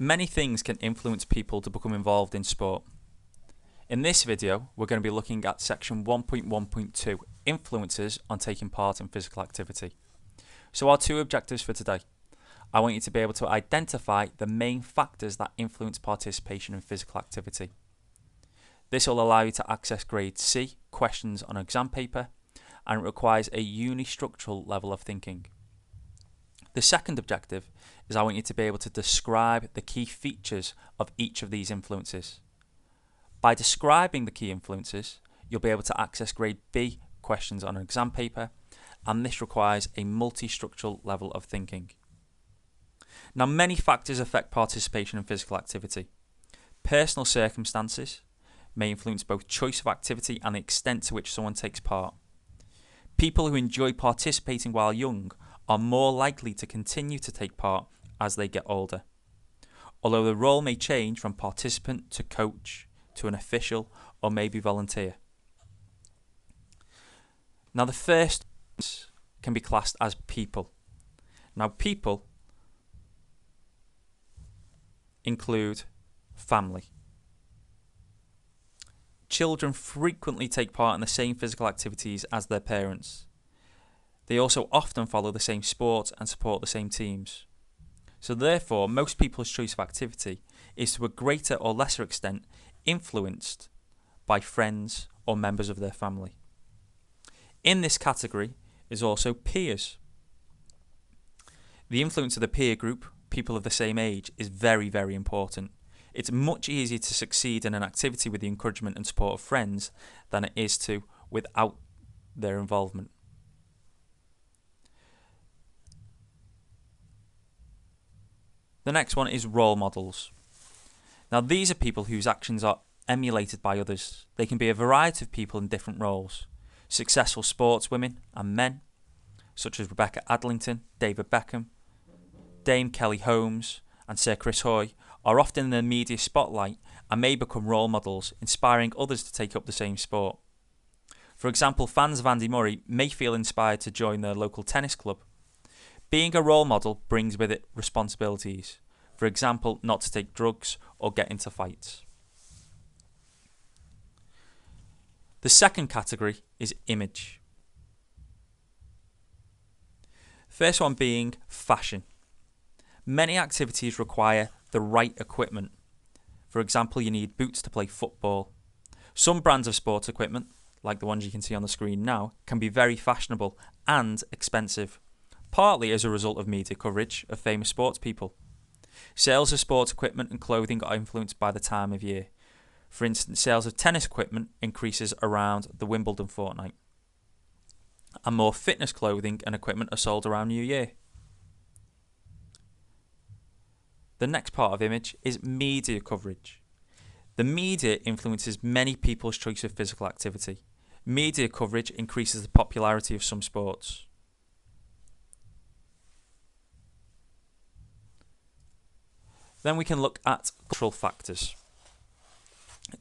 Many things can influence people to become involved in sport. In this video, we're going to be looking at section 1.1.2, influences on taking part in physical activity. So our two objectives for today. I want you to be able to identify the main factors that influence participation in physical activity. This will allow you to access grade C questions on exam paper, and it requires a unistructural level of thinking. The second objective is I want you to be able to describe the key features of each of these influences. By describing the key influences, you'll be able to access grade B questions on an exam paper, and this requires a multi-structural level of thinking. Now, many factors affect participation in physical activity. Personal circumstances may influence both choice of activity and the extent to which someone takes part. People who enjoy participating while young are more likely to continue to take part as they get older, although the role may change from participant to coach to an official or maybe volunteer. Now, the first can be classed as people. Now, people include family. Children frequently take part in the same physical activities as their parents. They also often follow the same sport and support the same teams. So therefore, most people's choice of activity is to a greater or lesser extent influenced by friends or members of their family. In this category is also peers. The influence of the peer group, people of the same age, is very, very important. It's much easier to succeed in an activity with the encouragement and support of friends than it is to without their involvement. The next one is role models. Now, these are people whose actions are emulated by others. They can be a variety of people in different roles. Successful sportswomen and men, such as Rebecca Adlington, David Beckham, Dame Kelly Holmes, and Sir Chris Hoy, are often in the media spotlight and may become role models, inspiring others to take up the same sport. For example, fans of Andy Murray may feel inspired to join their local tennis club. Being a role model brings with it responsibilities. For example, not to take drugs or get into fights. The second category is image. First one being fashion. Many activities require the right equipment. For example, you need boots to play football. Some brands of sports equipment, like the ones you can see on the screen now, can be very fashionable and expensive, partly as a result of media coverage of famous sports people. Sales of sports equipment and clothing are influenced by the time of year. For instance, sales of tennis equipment increases around the Wimbledon fortnight, and more fitness clothing and equipment are sold around New Year. The next part of image is media coverage. The media influences many people's choice of physical activity. Media coverage increases the popularity of some sports. Then we can look at cultural factors.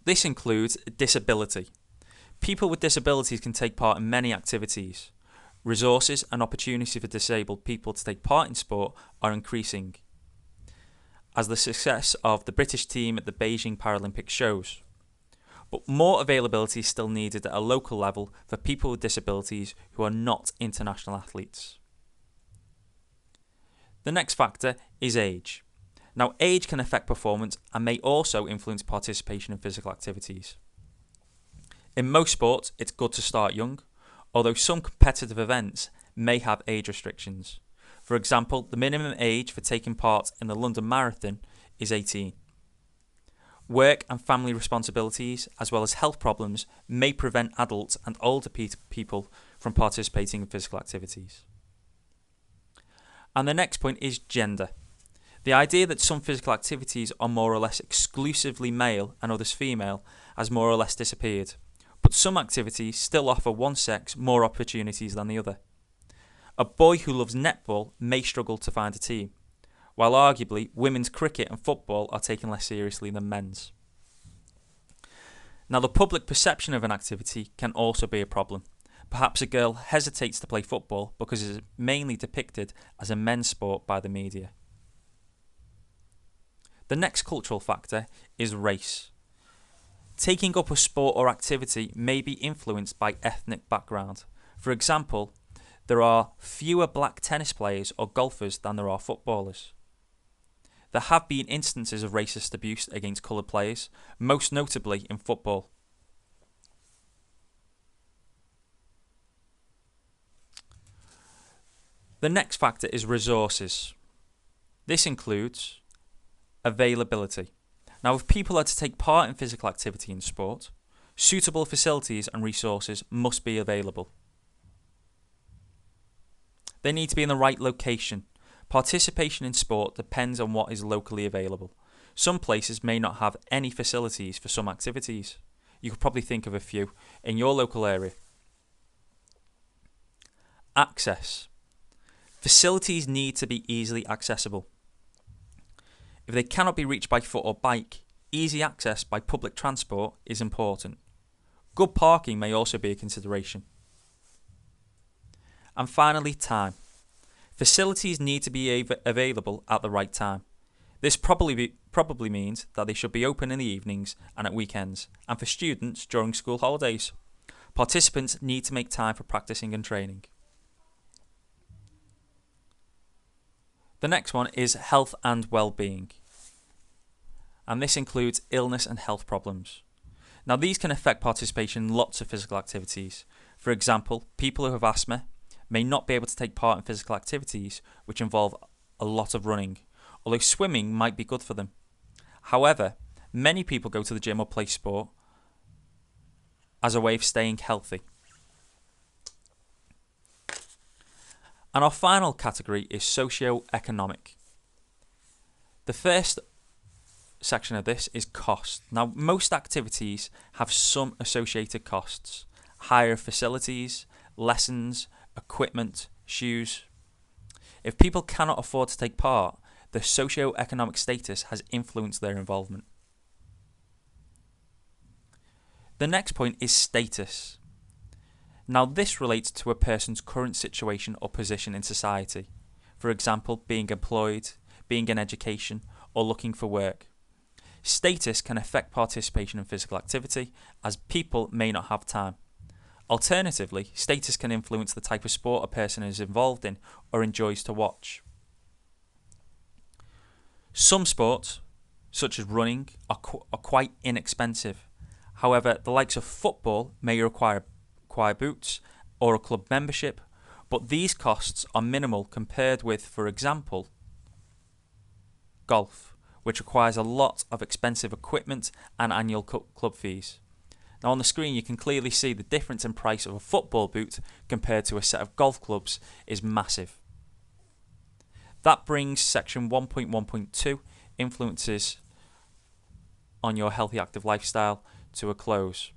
This includes disability. People with disabilities can take part in many activities. Resources and opportunity for disabled people to take part in sport are increasing, as the success of the British team at the Beijing Paralympics shows. But more availability is still needed at a local level for people with disabilities who are not international athletes. The next factor is age. Now, age can affect performance and may also influence participation in physical activities. In most sports, it's good to start young, although some competitive events may have age restrictions. For example, the minimum age for taking part in the London Marathon is 18. Work and family responsibilities, as well as health problems, may prevent adults and older people from participating in physical activities. And the next point is gender. The idea that some physical activities are more or less exclusively male and others female has more or less disappeared, but some activities still offer one sex more opportunities than the other. A boy who loves netball may struggle to find a team, while arguably women's cricket and football are taken less seriously than men's. Now, the public perception of an activity can also be a problem. Perhaps a girl hesitates to play football because it is mainly depicted as a men's sport by the media. The next cultural factor is race. Taking up a sport or activity may be influenced by ethnic background. For example, there are fewer black tennis players or golfers than there are footballers. There have been instances of racist abuse against coloured players, most notably in football. The next factor is resources. This includes availability. Now, if people are to take part in physical activity in sport, suitable facilities and resources must be available. They need to be in the right location. Participation in sport depends on what is locally available. Some places may not have any facilities for some activities. You could probably think of a few in your local area. Access. Facilities need to be easily accessible. If they cannot be reached by foot or bike, easy access by public transport is important. Good parking may also be a consideration. And finally, time. Facilities need to be available at the right time. This probably means that they should be open in the evenings and at weekends, and for students during school holidays. Participants need to make time for practicing and training. The next one is health and well-being, and this includes illness and health problems. Now, these can affect participation in lots of physical activities. For example, people who have asthma may not be able to take part in physical activities which involve a lot of running, although swimming might be good for them. However, many people go to the gym or play sport as a way of staying healthy. And our final category is socio-economic. The first section of this is cost. Now, most activities have some associated costs. Hire facilities, lessons, equipment, shoes. If people cannot afford to take part, their socio-economic status has influenced their involvement. The next point is status. Now, this relates to a person's current situation or position in society. For example, being employed, being in education, or looking for work. Status can affect participation in physical activity as people may not have time. Alternatively, status can influence the type of sport a person is involved in or enjoys to watch. Some sports, such as running, are quite inexpensive. However, the likes of football may require boots or a club membership, but these costs are minimal compared with, for example, golf, which requires a lot of expensive equipment and annual club fees. Now, on the screen you can clearly see the difference in price of a football boot compared to a set of golf clubs is massive. That brings section 1.1.2 influences on your healthy active lifestyle to a close.